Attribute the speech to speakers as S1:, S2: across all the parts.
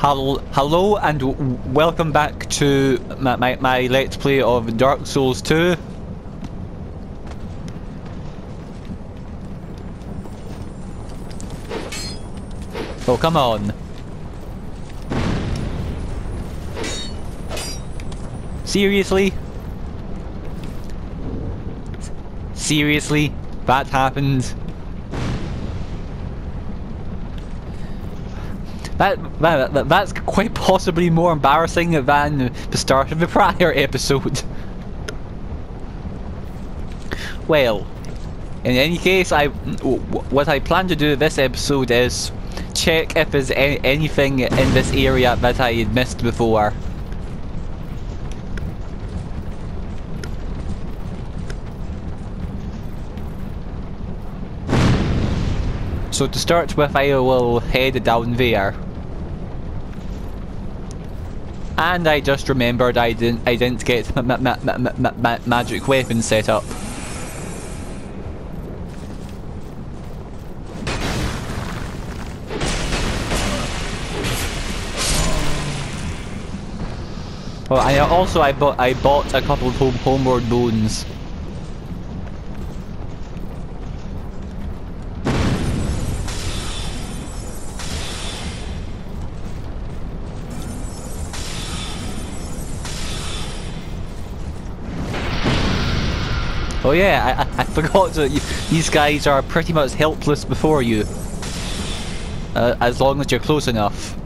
S1: Hello and welcome back to my Let's Play of Dark Souls 2. Oh, come on. Seriously? Seriously? That happened? That's quite possibly more embarrassing than the start of the prior episode. Well, in any case, what I plan to do this episode is check if there's anything in this area that I had missed before. So to start with, I will head down there. And I just remembered I didn't get magic weapon set up. Well, I bought a couple of homeward bones. Oh yeah, I forgot that these guys are pretty much helpless before you. As long as you're close enough.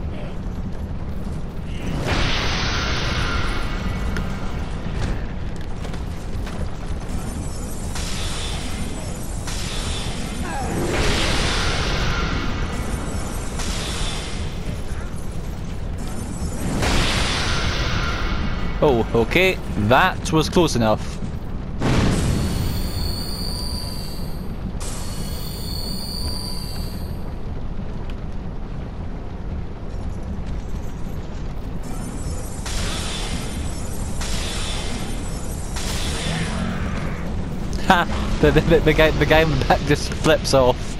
S1: Oh, okay, that was close enough. Ha! The guy in the back just flips off.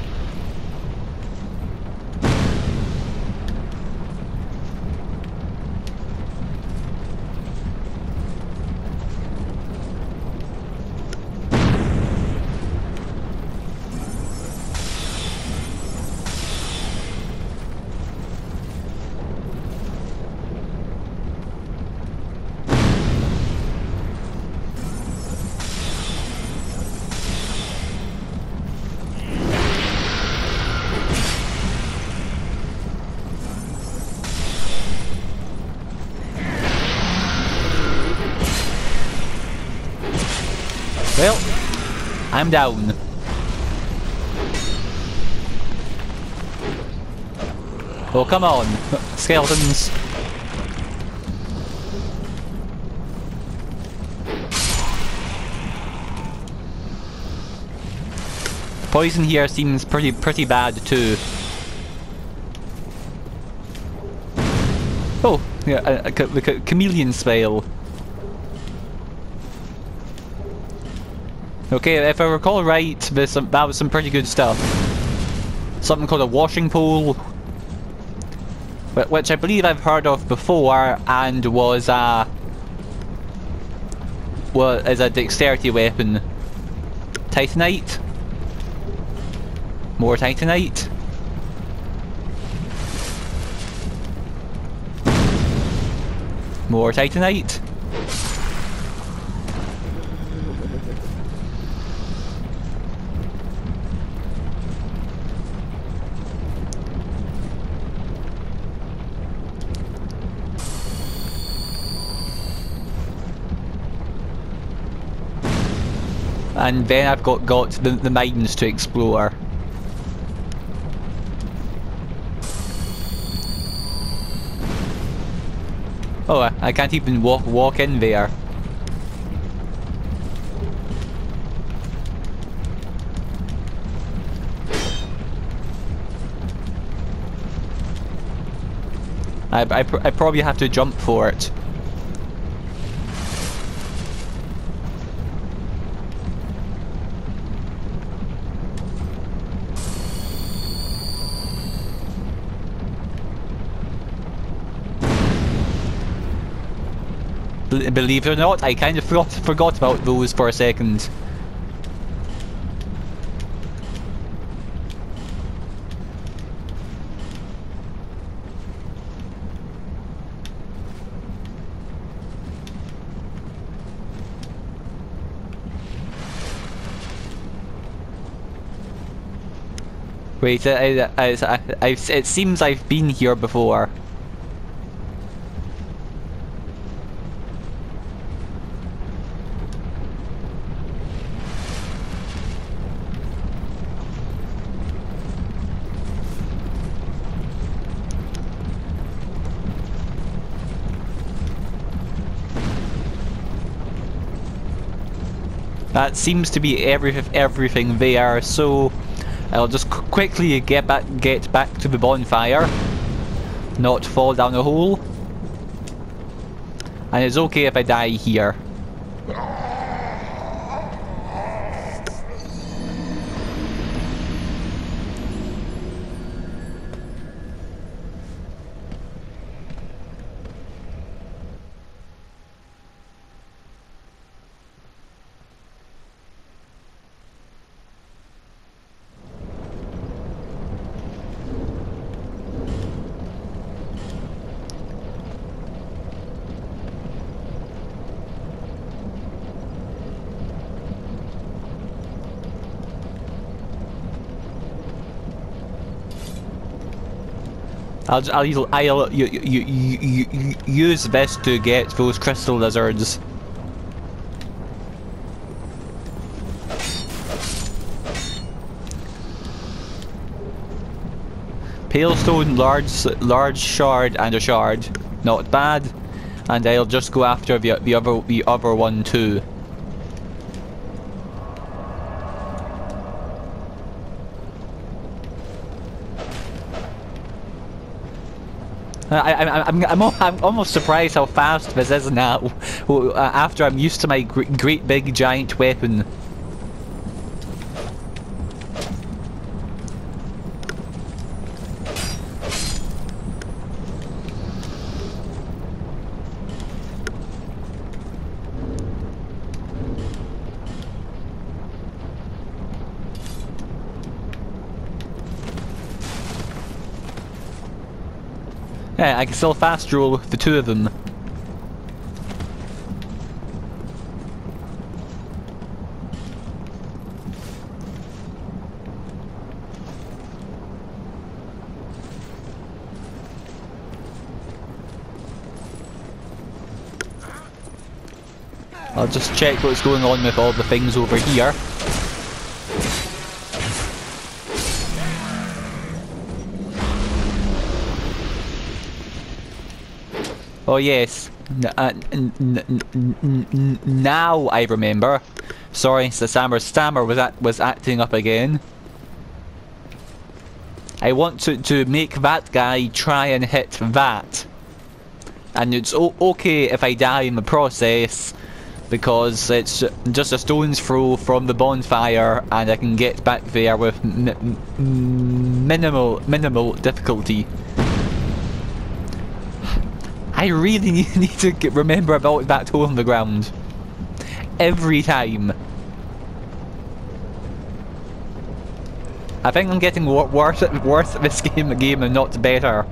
S1: Well, I'm down. Oh, come on, skeletons. The poison here seems pretty bad too. Oh, yeah, a chameleon spell. Okay, if I recall right, that was some pretty good stuff. Something called a washing pole, which I believe I've heard of before, and is a dexterity weapon. Titanite? More Titanite? More Titanite? And then I've got the mines to explore. Oh, I can't even walk in there. I probably have to jump for it. believe it or not, I kind of forgot about those for a second. Wait, it seems I've been here before. That seems to be everything there, so I'll just quickly get back to the bonfire, not fall down a hole, and it's okay if I die here. I'll use this to get those crystal lizards. Pale stone, large shard, and a shard. Not bad. And I'll just go after the other one too. I'm almost surprised how fast this is now, after I'm used to my great big giant weapon. Yeah, I can still fast roll with the two of them. I'll just check what's going on with all the things over here. Oh yes, now I remember. Sorry, the stammer was acting up again. I want to make that guy try and hit that, and it's okay if I die in the process, because it's just a stone's throw from the bonfire, and I can get back there with minimal difficulty. I really need to remember about that hole in the ground. Every time. I think I'm getting worse at this game and not better.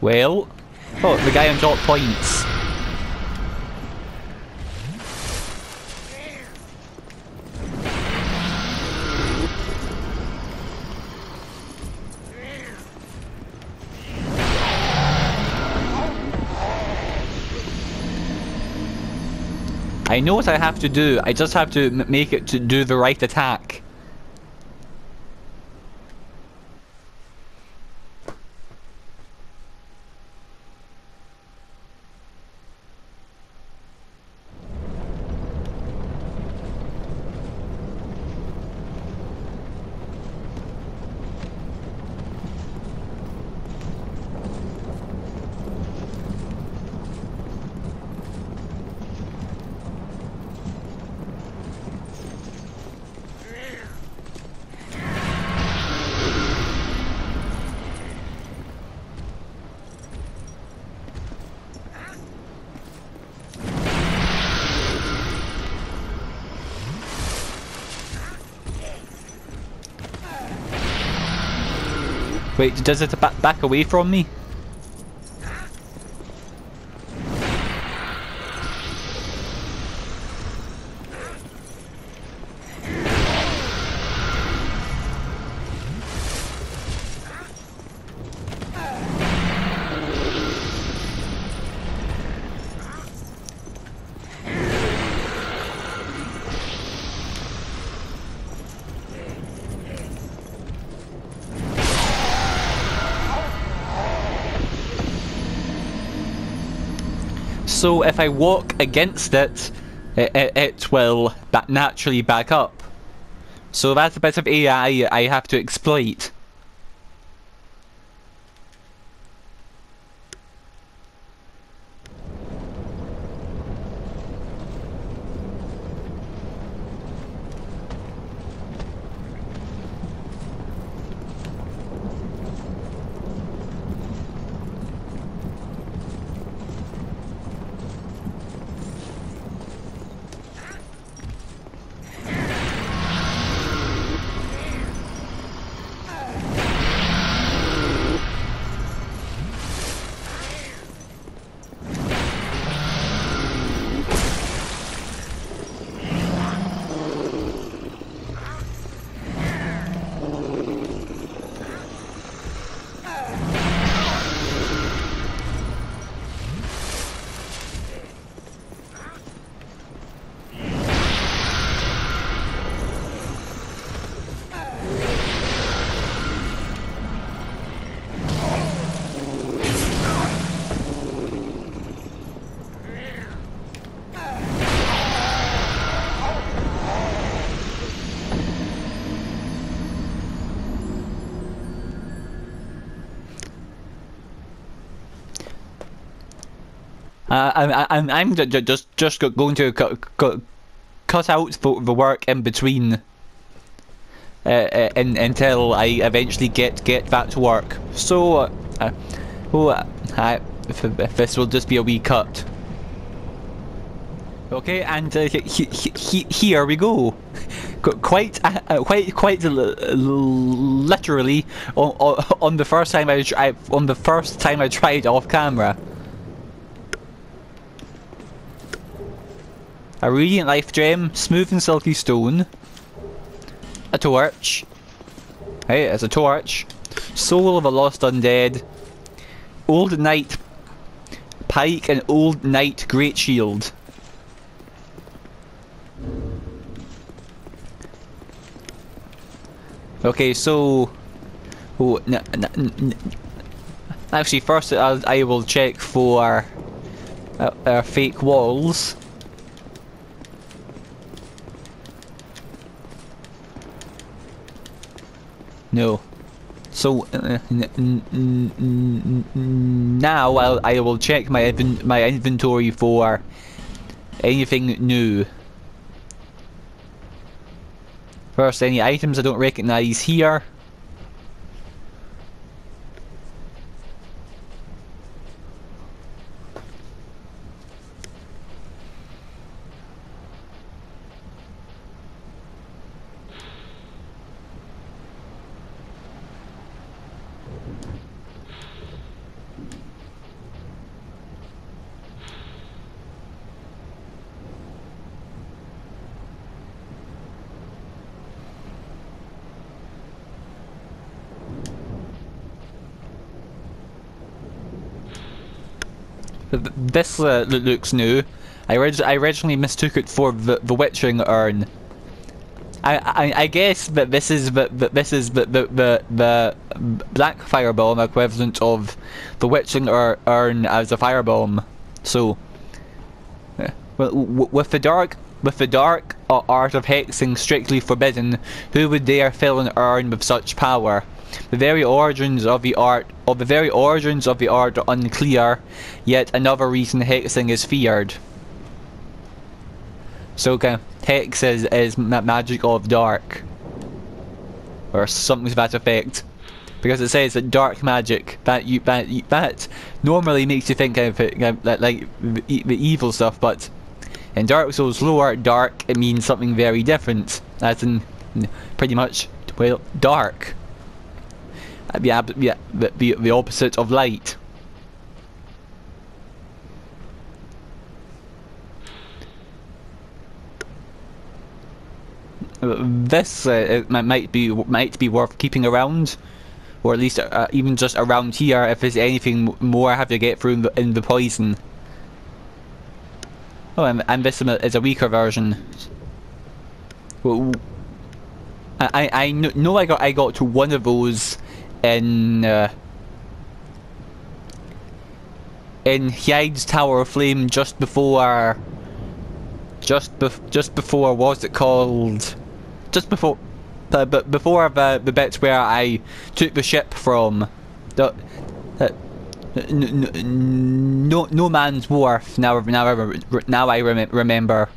S1: Well, oh, the guy on top points. I know what I have to do, I just have to make it to do the right attack. Wait, does it back away from me? So if I walk against it, it will naturally back up. So that's a bit of AI I have to exploit. I'm just going to cut out the work in between until I eventually get that to work. So, if this will just be a wee cut. Okay, and here we go. Quite literally on the first time I tried off camera. A radiant life gem, smooth and silky stone, a torch. Hey, it's a torch. Soul of a lost undead, old knight pike, and old knight great shield. Okay, so actually first I will check for fake walls. No. So now I will check my inventory for anything new. First, any items I don't recognize here. This looks new. I originally mistook it for the witching urn. I guess that this is the black firebomb equivalent of the witching urn as a firebomb. So, with the dark art of hexing strictly forbidden, who would dare fill an urn with such power? The very origins of the art are unclear, yet another reason hexing is feared. So hex is magic of dark, or something to that effect, because it says that dark magic that normally makes you think of it like the evil stuff, but in Dark Souls lore, dark it means something very different, as in pretty much, well, dark. The opposite of light. This might be worth keeping around, or at least even just around here if there's anything more I have to get through in the poison. Oh, and this is a weaker version. Well, I know I got to one of those in Hyde's Tower of Flame just before what's it called? Just before the bits where I took the ship from no Man's Wharf. Now I remember.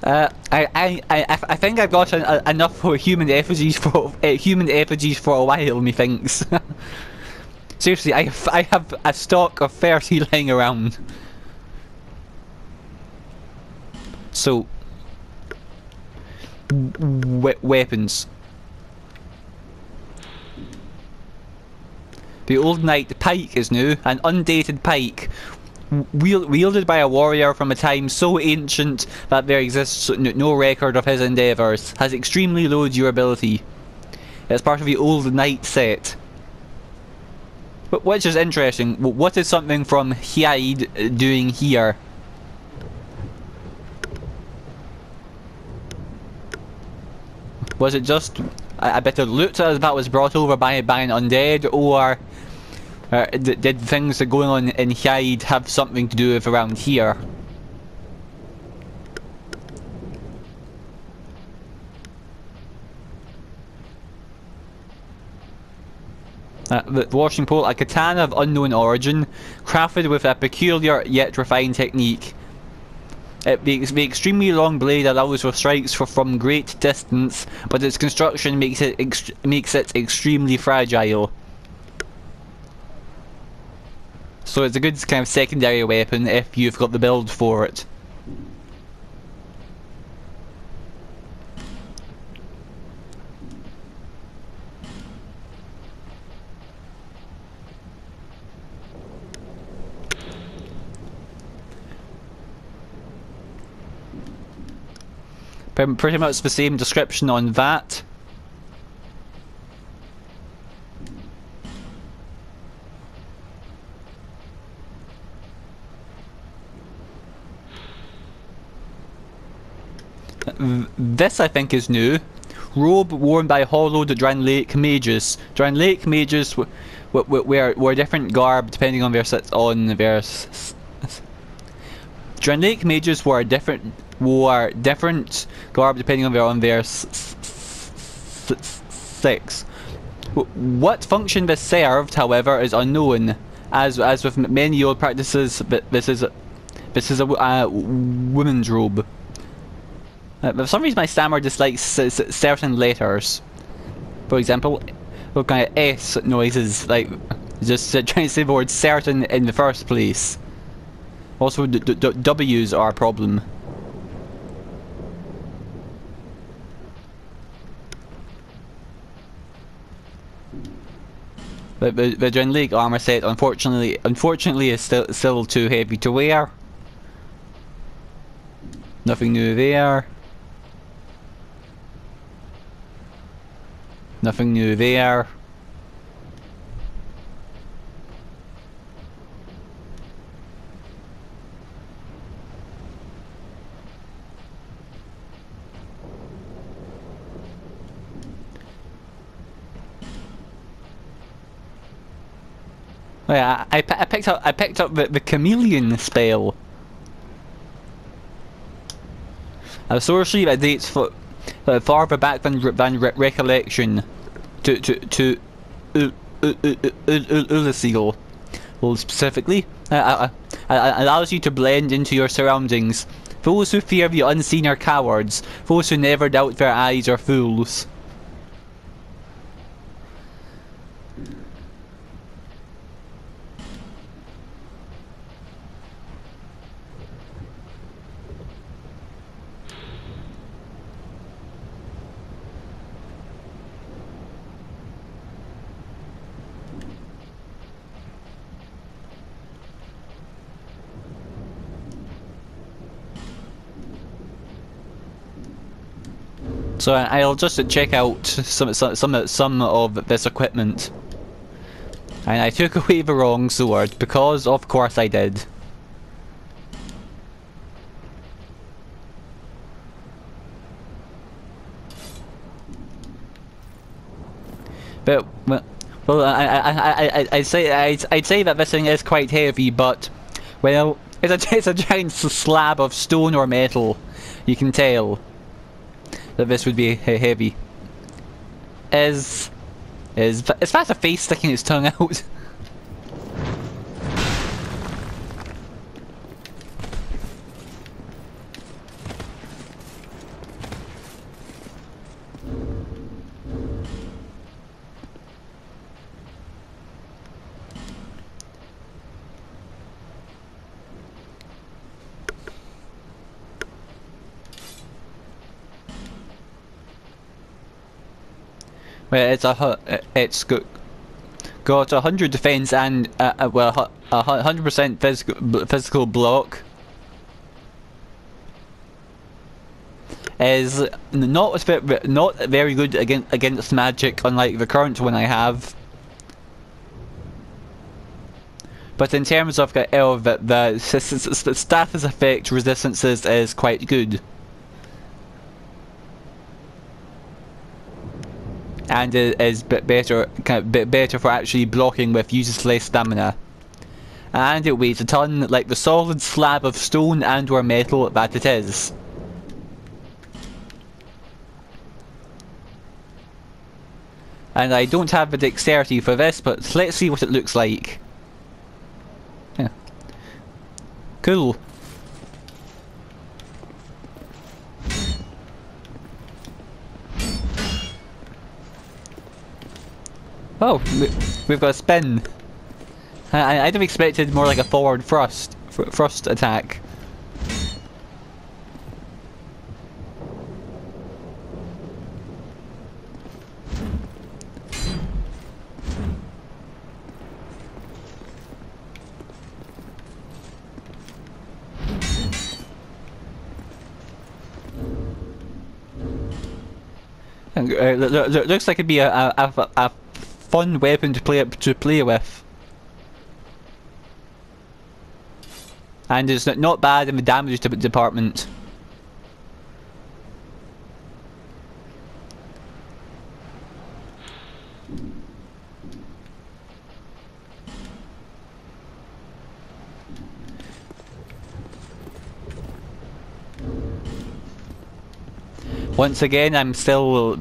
S1: I think I've got enough for human effigies for a while. Methinks. Seriously, I have a stock of 30 lying around. So, weapons. The old knight pike is new, an undated pike. Wielded by a warrior from a time so ancient that there exists no record of his endeavours, has extremely low durability. It's part of the old knight set. Which is interesting. What is something from Hyde doing here? Was it just a bit of loot that was brought over by an undead, or did things that are going on in Hyde have something to do with around here? The washing pole, a katana of unknown origin, crafted with a peculiar yet refined technique. The extremely long blade allows for strikes from great distance, but its construction makes it extremely fragile. So it's a good kind of secondary weapon if you've got the build for it. Pretty much the same description on that. This I think is new. Robe worn by hollowed Drangleic mages. Drangleic mages wear different garb depending on their Drangleic mages wore different garb depending on their sex. What function this served, however, is unknown. As with many old practices, this is a woman's robe. For some reason, my stammer dislikes certain letters. For example, what kind of S noises, like just trying to say the word certain in the first place. Also, W's are a problem. The Drangleic armor set, unfortunately, is still too heavy to wear. Nothing new there. Nothing new there. Oh yeah, I picked up the chameleon spell. A sword sleeve that dates farther back than recollection to Ulaseal. Well, specifically, a allows you to blend into your surroundings. Those who fear the unseen are cowards. Those who never doubt their eyes are fools. So I'll just check out some of this equipment. And I took away the wrong sword, because of course I did. But well, I'd say that this thing is quite heavy, but well, it's a giant slab of stone or metal. You can tell that this would be heavy. Is that a face sticking its tongue out? Well, it's got 100 defense and well, 100% physical block. Is not very good against magic, unlike the current one I have. But in terms of the status effect resistances is quite good. And it is better for actually blocking with uses less stamina. And it weighs a ton, like the solid slab of stone and or metal that it is. And I don't have the dexterity for this, but let's see what it looks like. Yeah. Cool. Oh, we've got a spin. I'd have expected more like a forward thrust attack. Looks like it'd be a fun weapon to play with, and it's not bad in the damage department. Once again, I'm still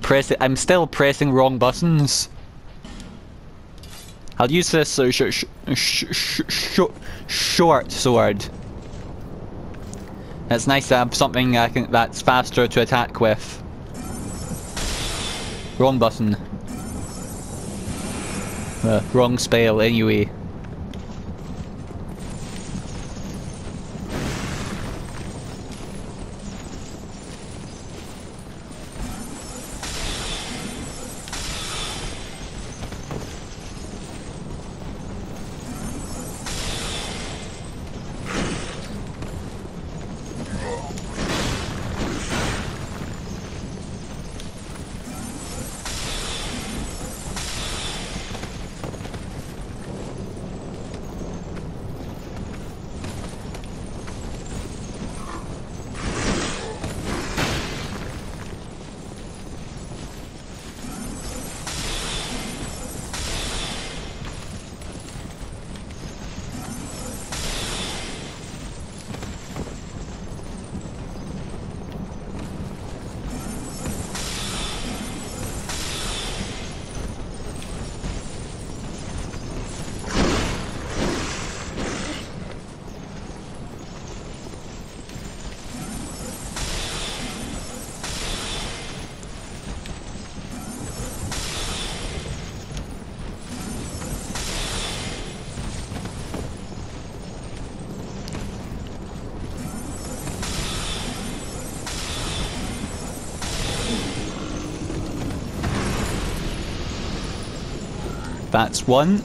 S1: pressing wrong buttons. I'll use this short sword. It's nice to have something that's faster to attack with. Wrong button. Wrong spell anyway. That's one.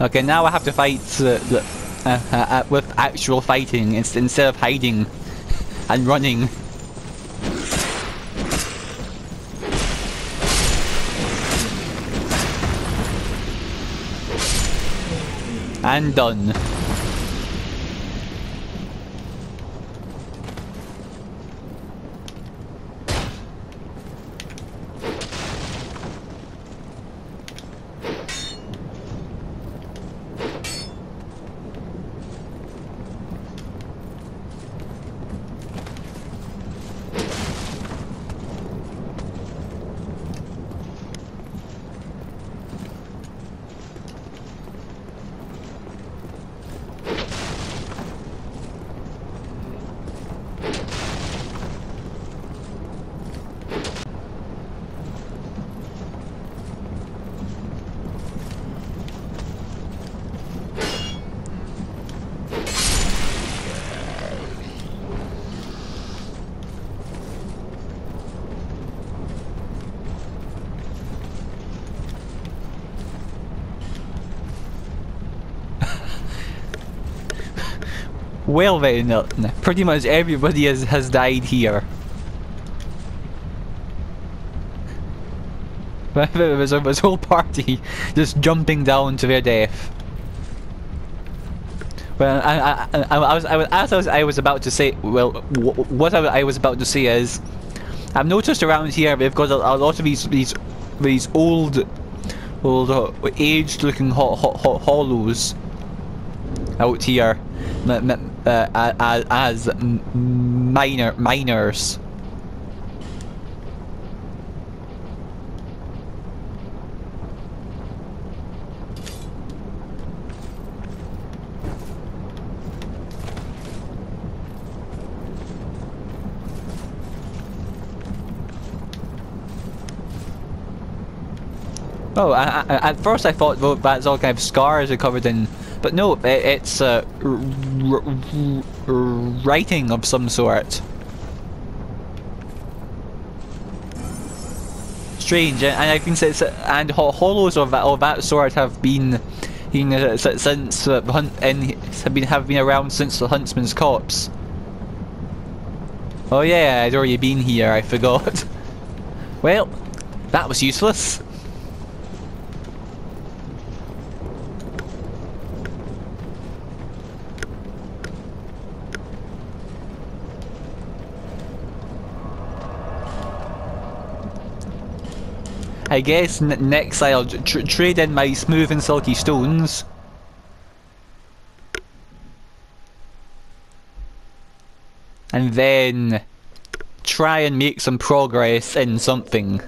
S1: Okay, now I have to fight with actual fighting instead of hiding and running. And done. Well then, pretty much everybody has died here. There was a whole party just jumping down to their death. Well, I was about to say, well, what I was about to say is, I've noticed around here they've got a lot of these old aged-looking hollows out here. As miners. Oh, at first I thought that's all kind of scars are covered in, but no, it's writing of some sort. Strange, and I think and hollows of that sort have been, since the hunt have been around since the Huntsman's Copse. Oh yeah, I'd already been here. I forgot. Well, that was useless. I guess next I'll trade in my smooth and silky stones. And then try and make some progress in something.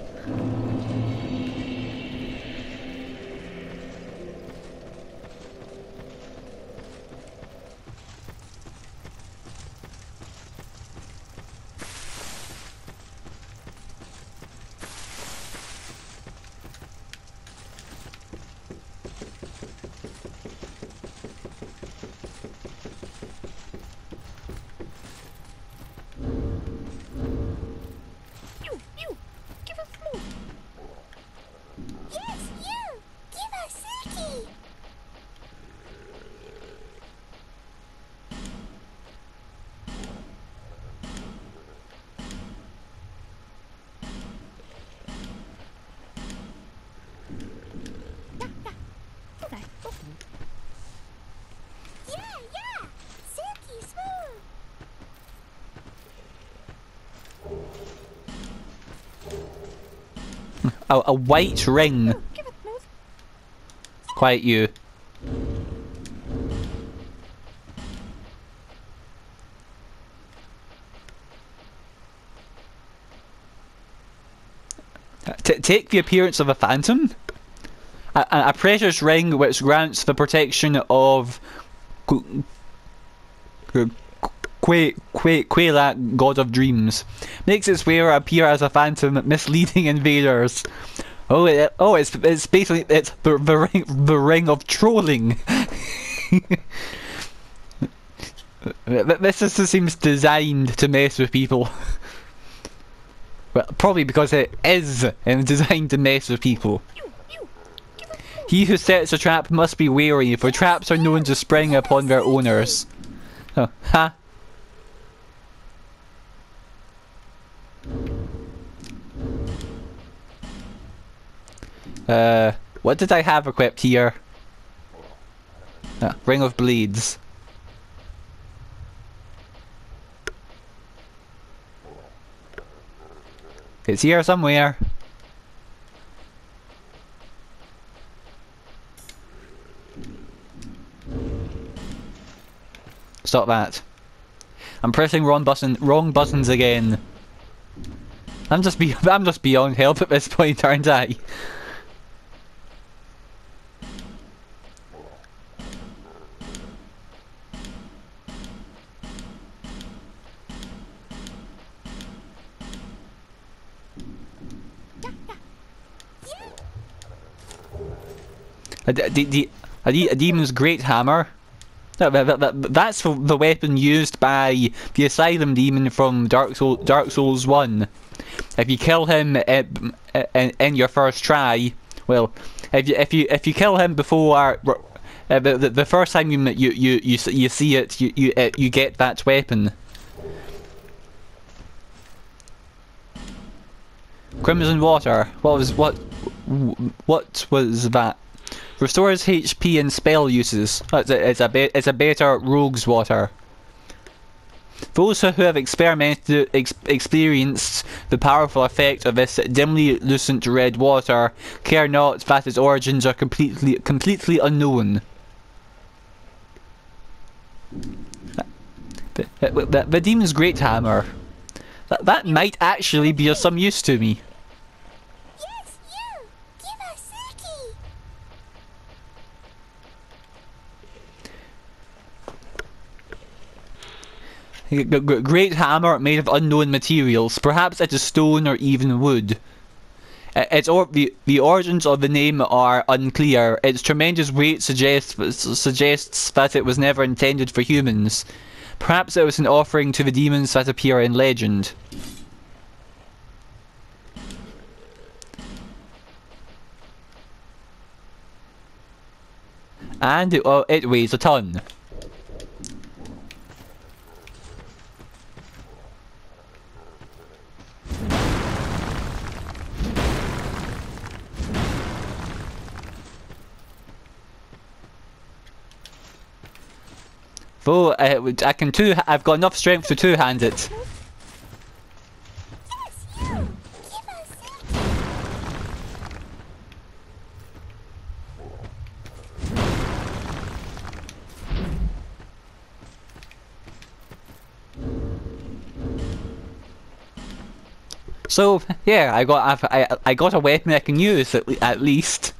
S1: A white ring. Quiet you. Take the appearance of a phantom. A precious ring which grants the protection of Quelaag, god of dreams. Makes its wearer appear as a phantom, misleading invaders. It's basically the ring of trolling. This just seems designed to mess with people. Well, probably because it is designed to mess with people. He who sets a trap must be wary, for traps are known to spring upon their owners. Oh, ha. What did I have equipped here? Ring of Blades. It's here somewhere. Stop that. I'm pressing wrong buttons again. I'm just beyond help at this point, aren't I? A demon's great hammer. That's the weapon used by the Asylum demon from Dark Souls 1. If you kill him in your first try, well, if you kill him before the first time you see it, you get that weapon. Crimson water. What was that? Restores HP and spell uses. It's a better rogue's water. Those who have experienced the powerful effect of this dimly lucent red water care not that its origins are completely unknown. The demon's great hammer. That might actually be of some use to me.
S2: Yes, you! Give us Seki!
S1: Great hammer made of unknown materials. Perhaps it is stone or even wood. The origins of the name are unclear. Its tremendous weight suggests that it was never intended for humans. Perhaps it was an offering to the demons that appear in legend. And it weighs a ton. Though I've got enough strength to two-hand it.
S2: Yes, you! Give us Seki!
S1: So yeah, I got a weapon I can use at least.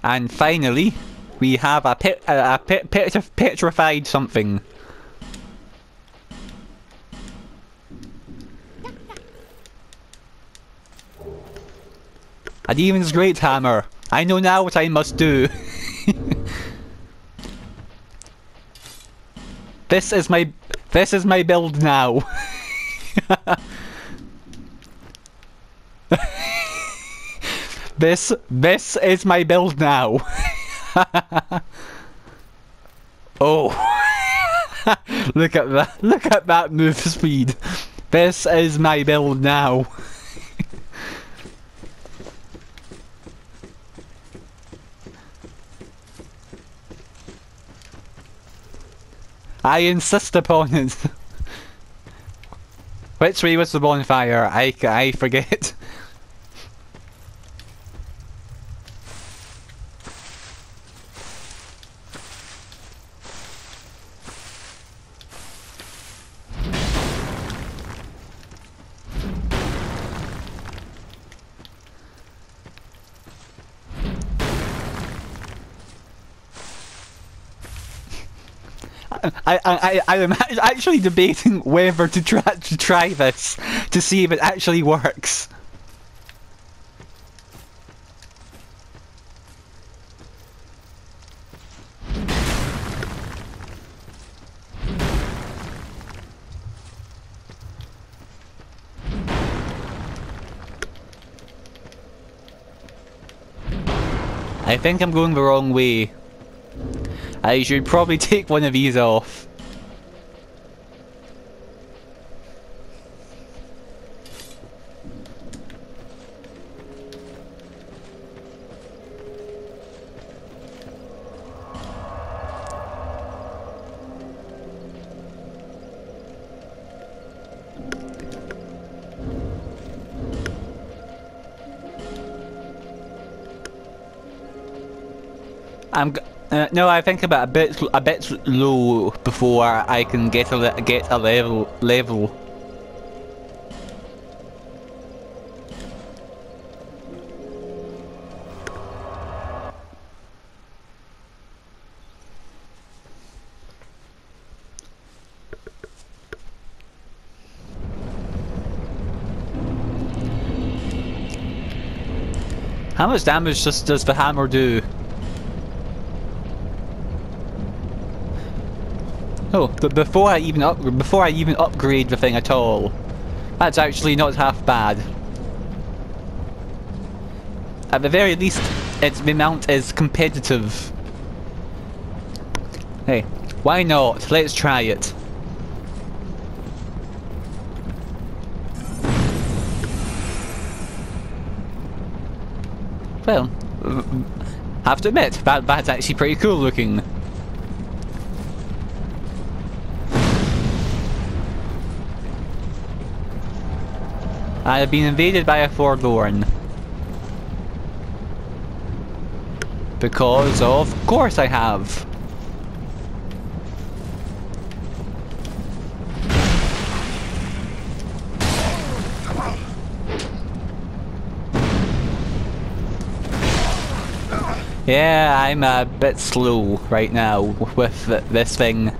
S1: And finally, we have a petrified something. A demon's great hammer. I know now what I must do. This is my build now. This is my build now. Oh. Look at that move speed. This is my build now. I insist upon it. Which way was the bonfire? I forget. I'm actually debating whether to try this to see if it actually works. I think I'm going the wrong way. I should probably take one of these off. No, I think about a bit low before I can get a level. How much damage does the hammer do? Oh, but before I even upgrade the thing at all, that's actually not half bad. At the very least, the mount is competitive. Hey, why not? Let's try it. Well, have to admit, that's actually pretty cool looking. I have been invaded by a Forlorn. Because of course I have. Yeah, I'm a bit slow right now with this thing.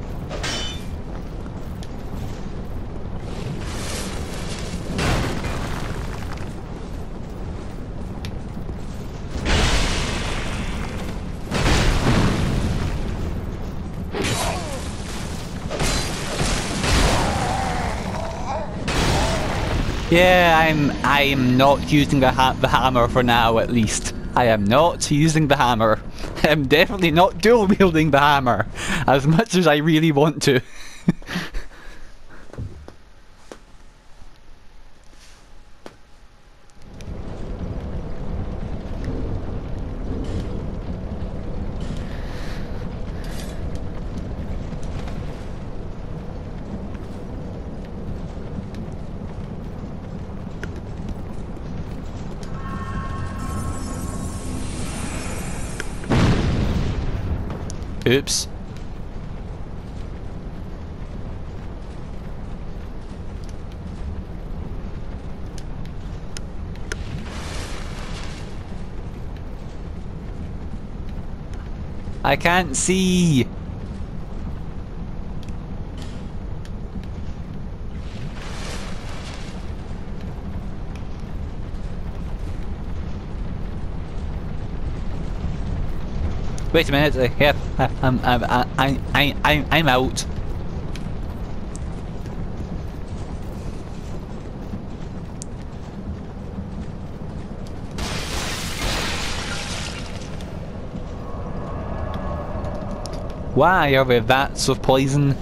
S1: Yeah, I'm not using the hammer for now, at least. I am not using the hammer. I'm definitely not dual wielding the hammer, as much as I really want to. Oops. I can't see. Wait a minute. Yep, I'm out. Why are there vats of poison?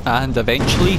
S1: And eventually...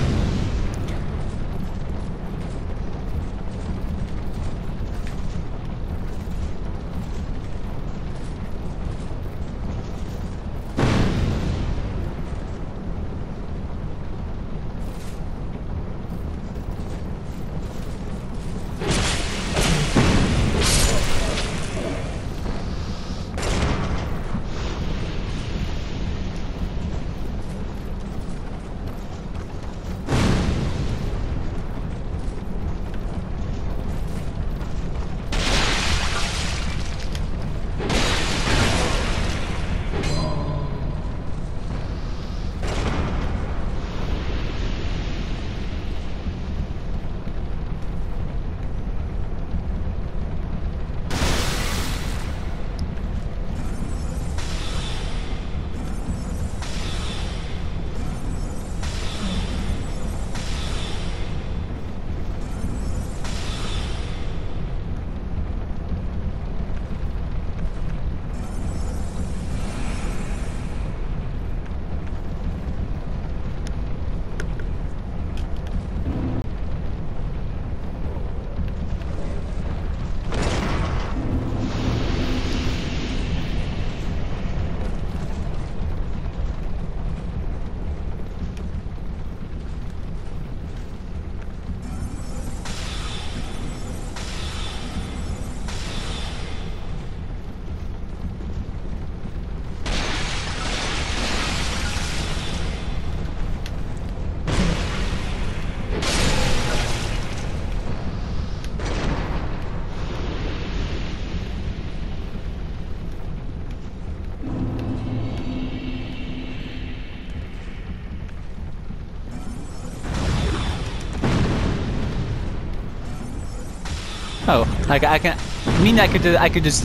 S1: Oh, I can. I mean, I could just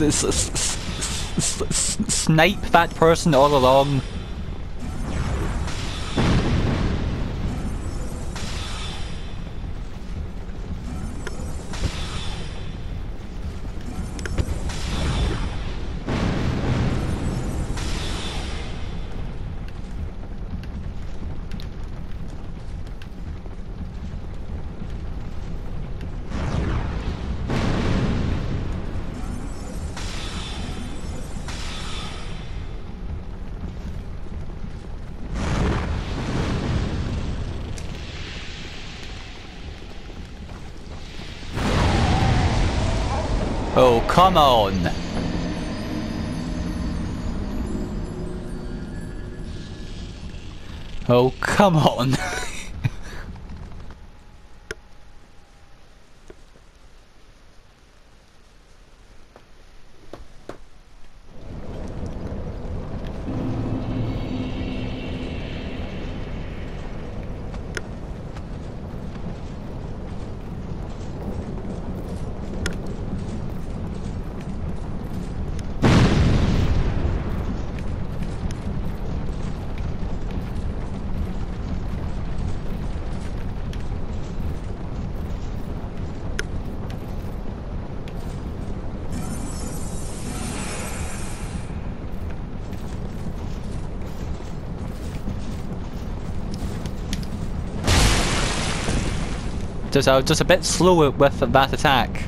S1: snipe that person all along. Oh, come on! Oh, come on! Just a bit slower with that attack.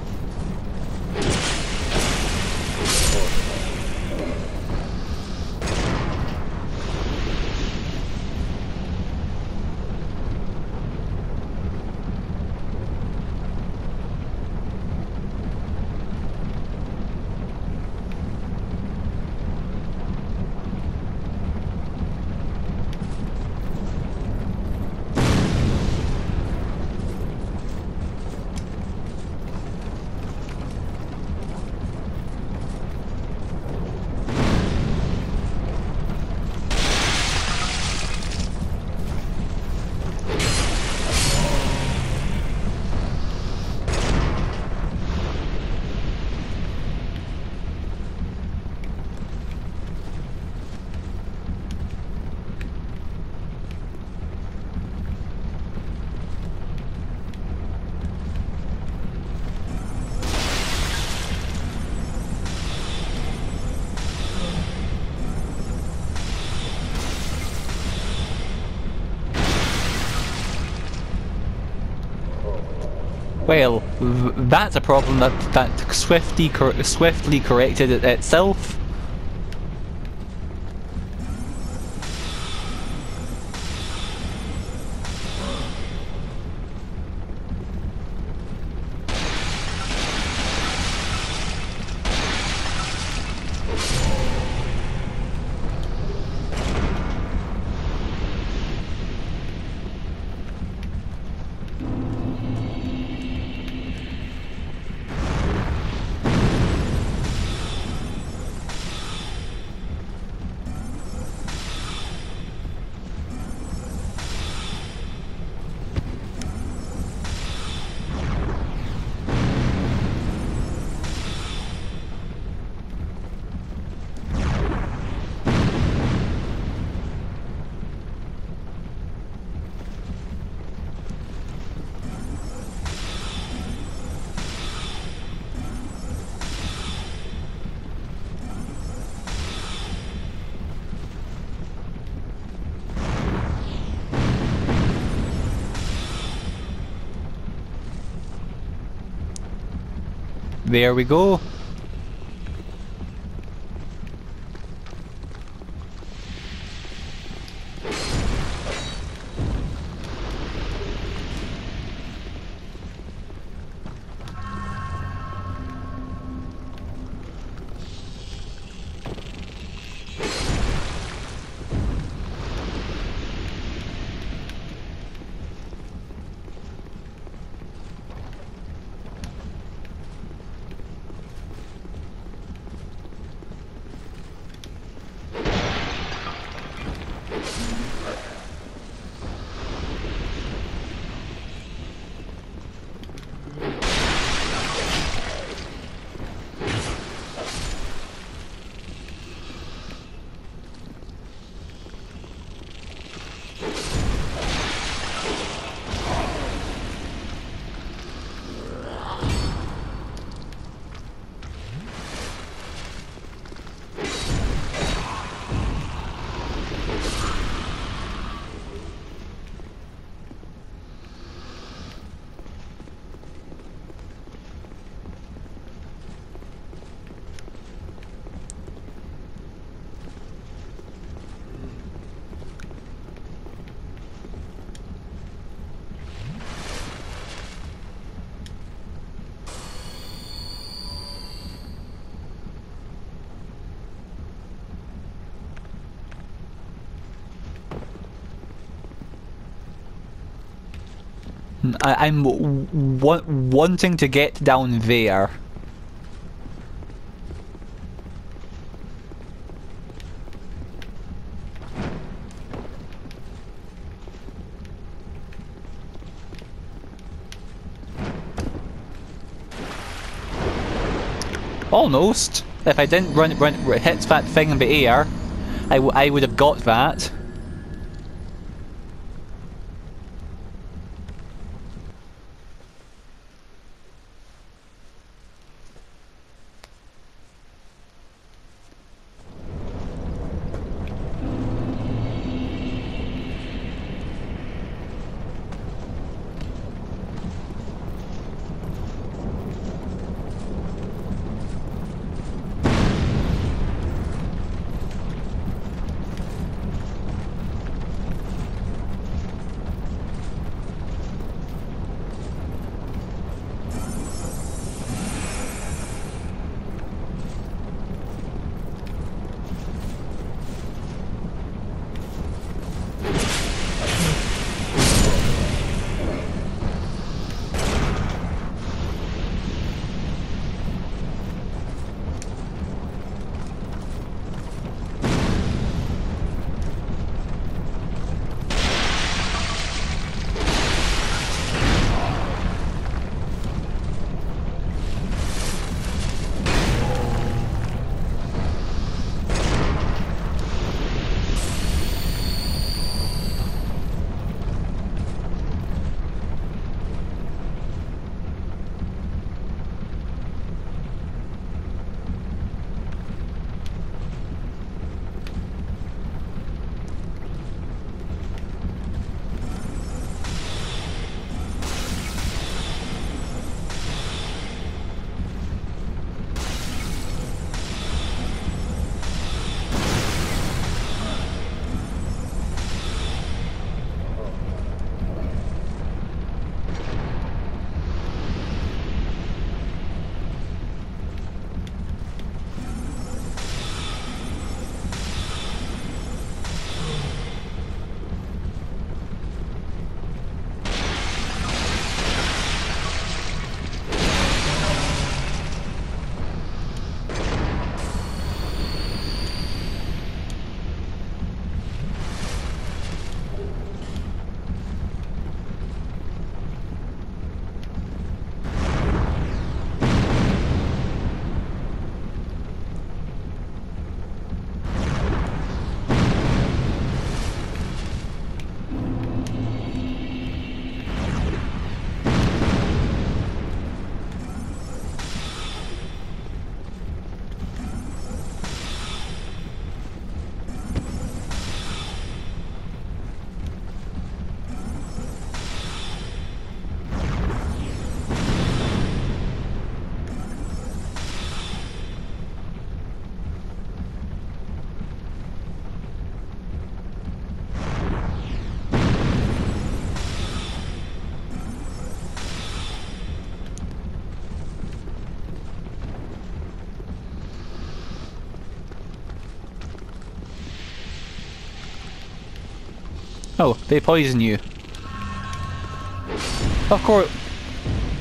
S1: Well, that's a problem that swiftly corrected itself. There we go. I'm wanting to get down there. Almost. If I didn't hit that thing in the air, I would have got that. Oh, they poison you. Of course.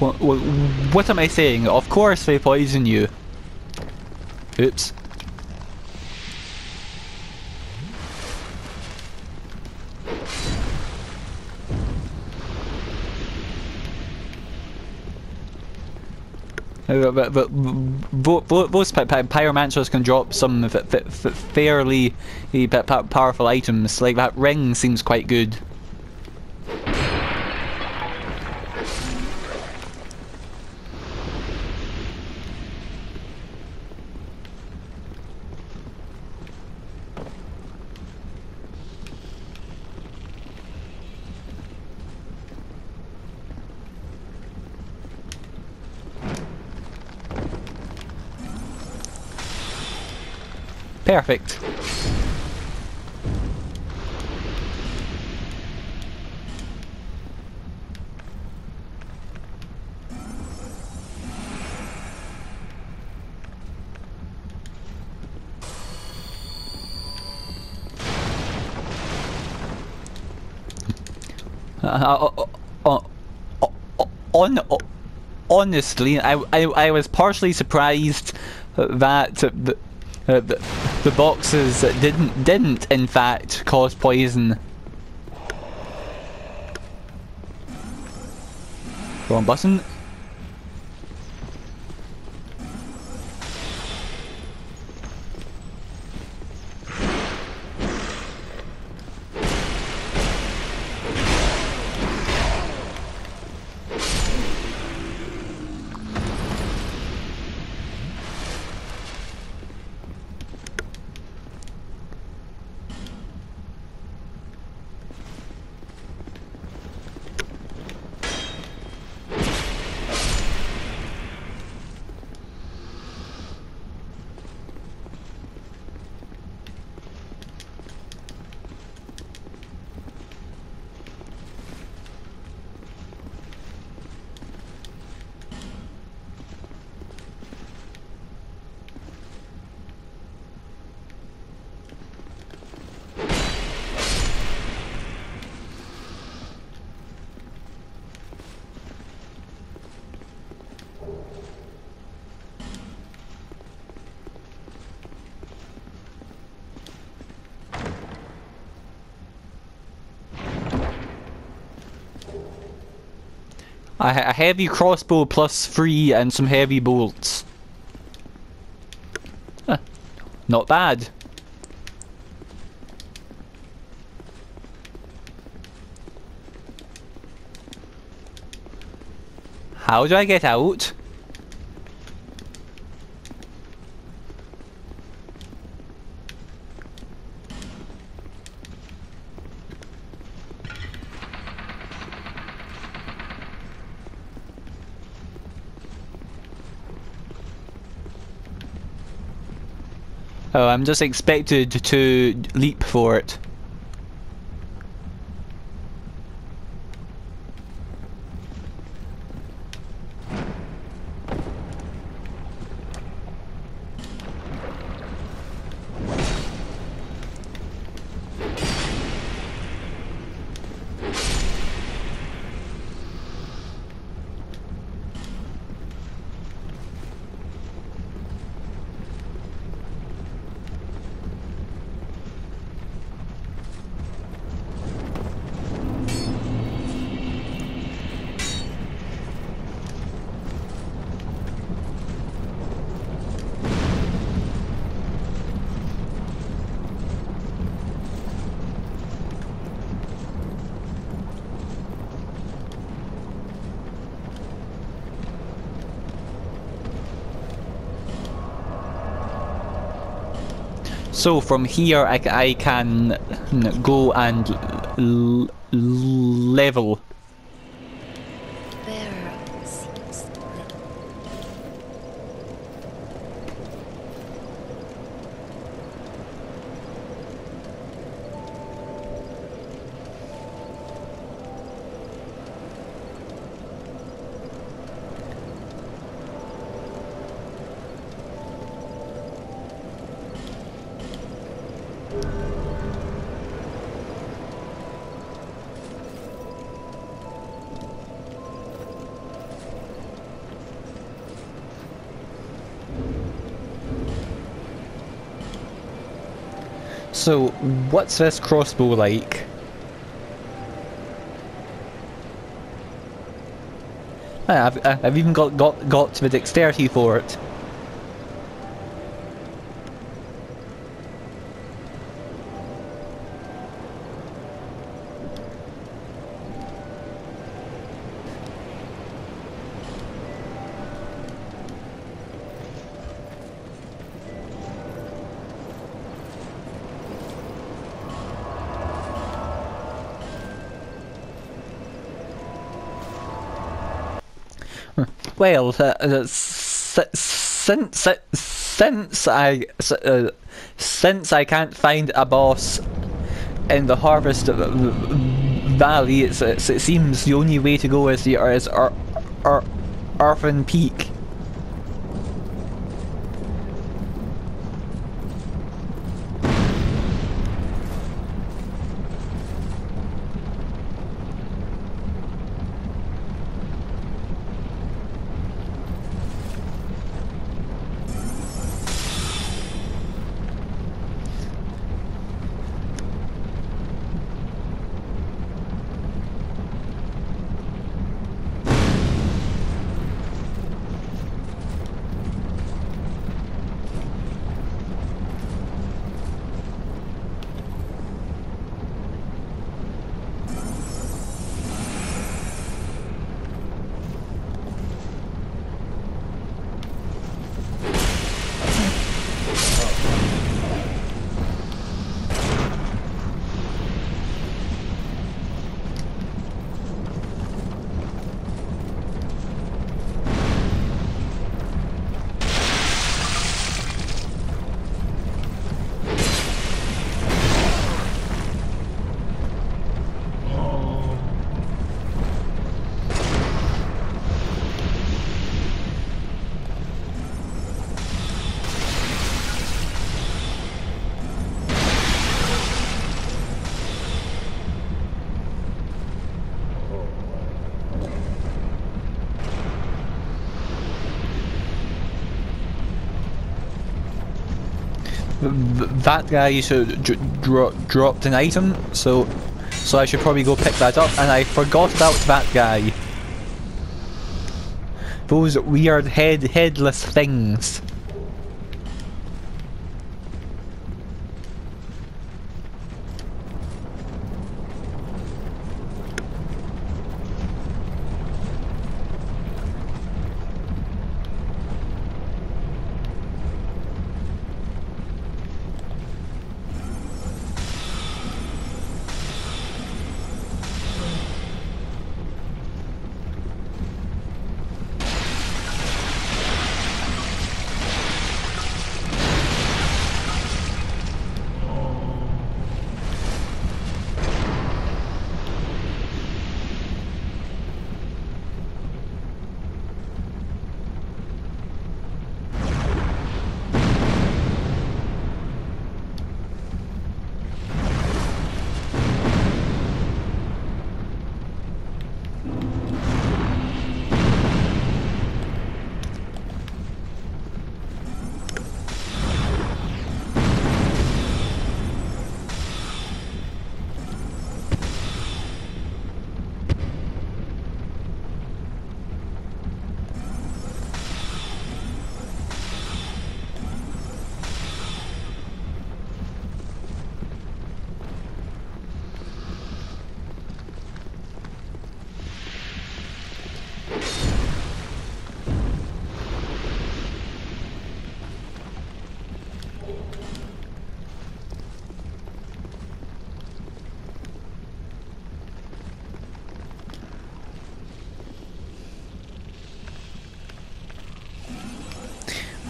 S1: What am I saying? Of course they poison you. Oops. But those pyromancers can drop some fairly powerful items. Like that ring seems quite good. Perfect. Honestly, I was partially surprised that the boxes didn't in fact cause poison. Wrong button. A heavy crossbow +3 and some heavy bolts. Huh. Not bad. How do I get out? Oh, I'm just expected to leap for it. So from here I can go and level.
S2: Bearer seems little.
S1: So, what's this crossbow like? I've even got the dexterity for it. Well, since I can't find a boss in the Harvest Valley, it seems the only way to go is Orphan Peak. That guy should dropped an item, so I should probably go pick that up. And I forgot about that guy. Those weird headless things.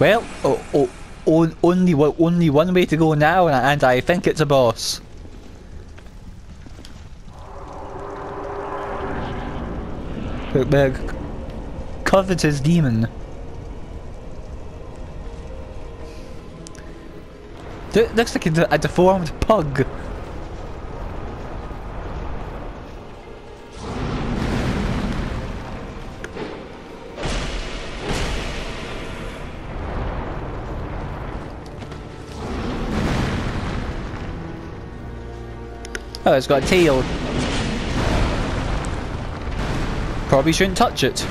S1: Well, only one way to go now, and I think it's a boss. The covetous demon. Looks like a deformed pug. Oh, it's got a tail. Probably shouldn't touch it.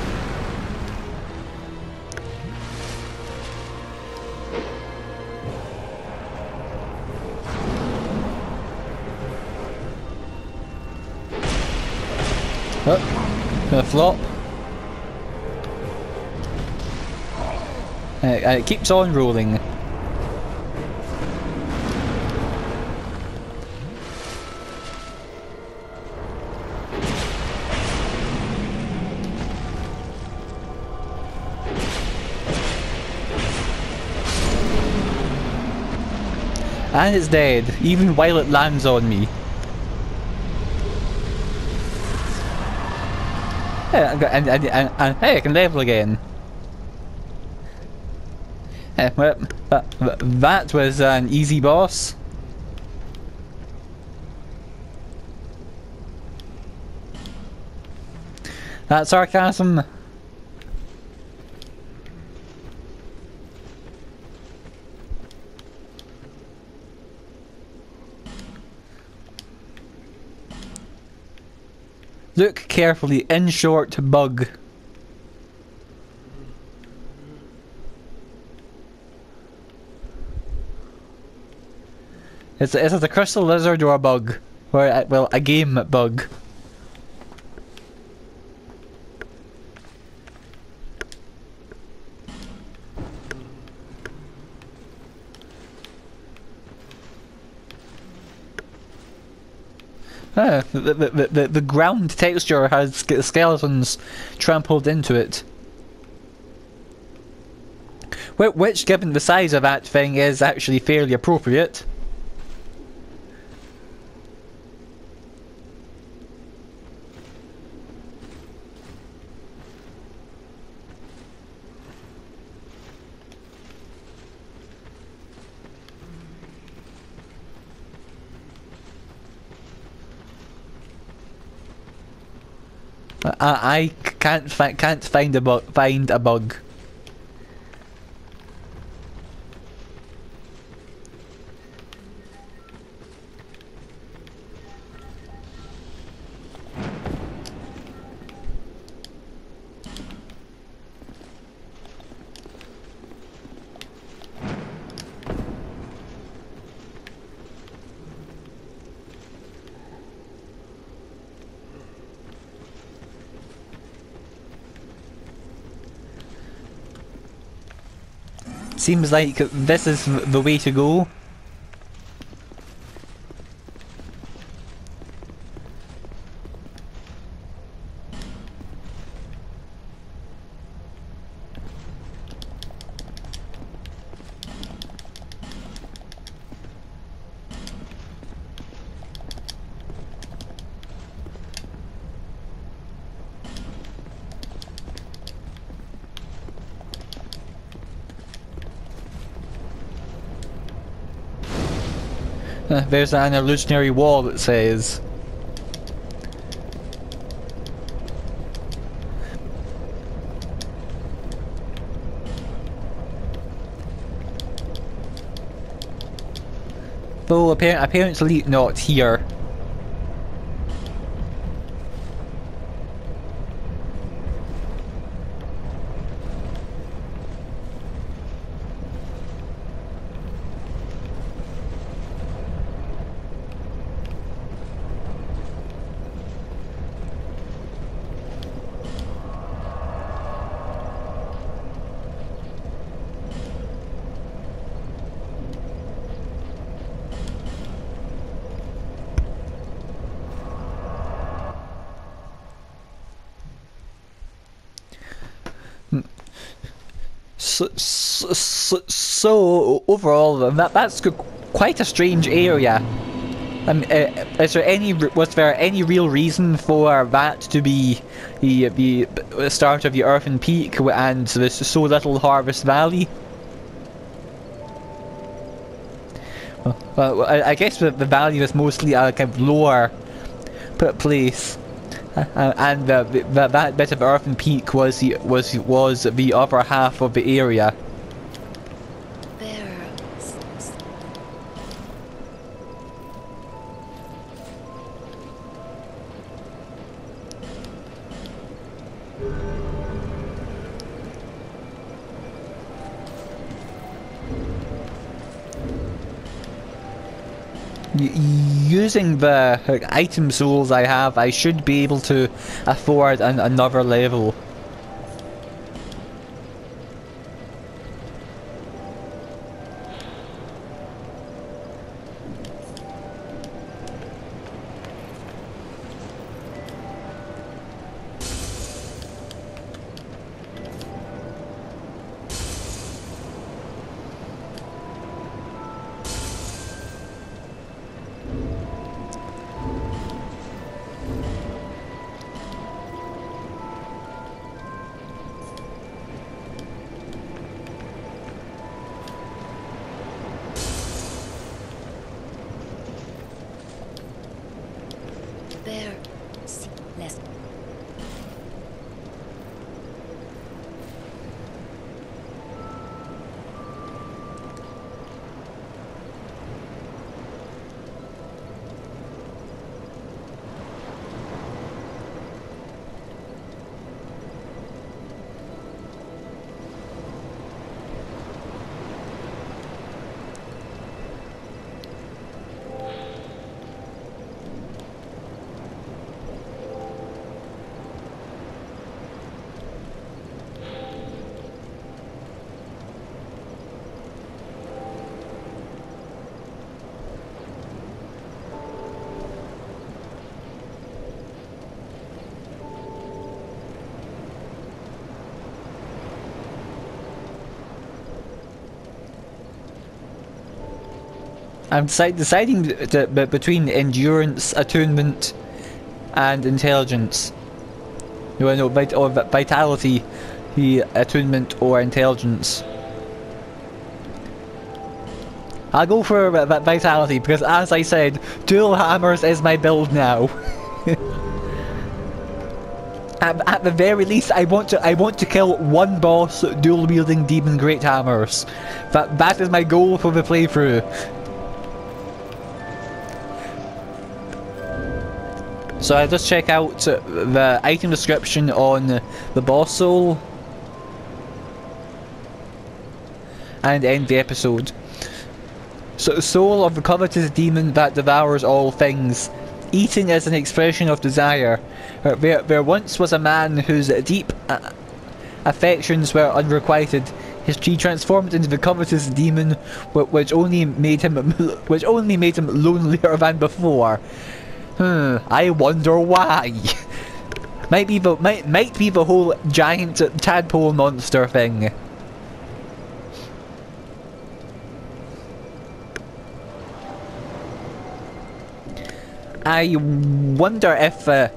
S1: Oh, gonna flop. And it keeps on rolling. And it's dead, even while it lands on me. And hey, I can level again. Well, that was an easy boss. That's sarcasm. Look carefully, in short, bug. Is it a crystal lizard or a bug? Or, well, a game bug. The ground texture has skeletons trampled into it. Which, given the size of that thing, is actually fairly appropriate. I can't find a bug. Seems like this is the way to go. There's an illusionary wall that says. Though apparently not here. So overall, that's quite a strange area. Was there any real reason for that to be the start of the Earthen Peak and there's so little Harvest Valley? Well, I guess the valley was mostly a kind of lower place. And that bit of Earthen Peak was the upper half of the area. Using the item souls I have, I should be able to afford another level.
S2: Bear. Less.
S1: I'm deciding between endurance, attunement, and intelligence. No, or vitality, attunement, or intelligence. I'll go for vitality because, as I said, dual hammers is my build now. At the very least, I want to kill one boss dual wielding demon great hammers. That is my goal for the playthrough. So I just check out the item description on the boss soul and end the episode. So, soul of the covetous demon that devours all things. Eating is an expression of desire. There once was a man whose deep affections were unrequited. He transformed into the covetous demon, which only made him lonelier than before. I wonder why. might be the whole giant tadpole monster thing. I wonder if the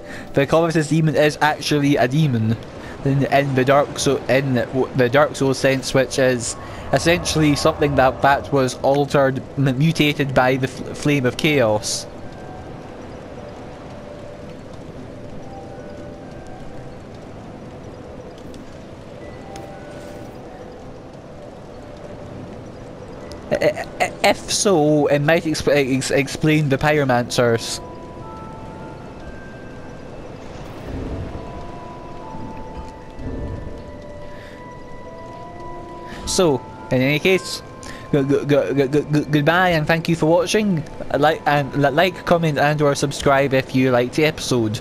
S1: covetous demon is actually a demon in the Dark Souls sense, which is essentially something that was altered, mutated by the flame of chaos. If so, it might explain the pyromancers. So, in any case, goodbye and thank you for watching. Like, comment and/or subscribe if you liked the episode.